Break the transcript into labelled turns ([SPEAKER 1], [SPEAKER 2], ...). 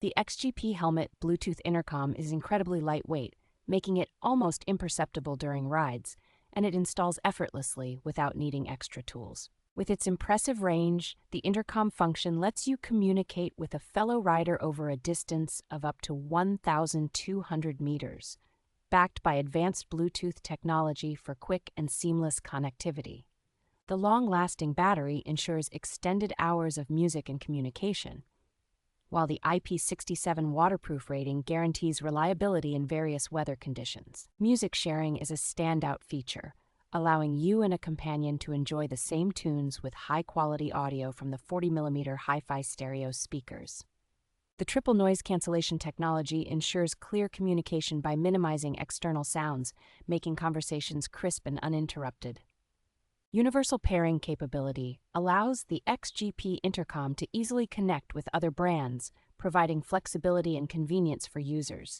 [SPEAKER 1] The XGP Helmet Bluetooth Intercom is incredibly lightweight, making it almost imperceptible during rides, and it installs effortlessly without needing extra tools. With its impressive range, the intercom function lets you communicate with a fellow rider over a distance of up to 1,200 meters, backed by advanced Bluetooth technology for quick and seamless connectivity. The long-lasting battery ensures extended hours of music and communication, while the IP67 waterproof rating guarantees reliability in various weather conditions. Music sharing is a standout feature, allowing you and a companion to enjoy the same tunes with high-quality audio from the 40mm hi-fi stereo speakers. The triple noise cancellation technology ensures clear communication by minimizing external sounds, making conversations crisp and uninterrupted. Universal pairing capability allows the XGP Intercom to easily connect with other brands, providing flexibility and convenience for users.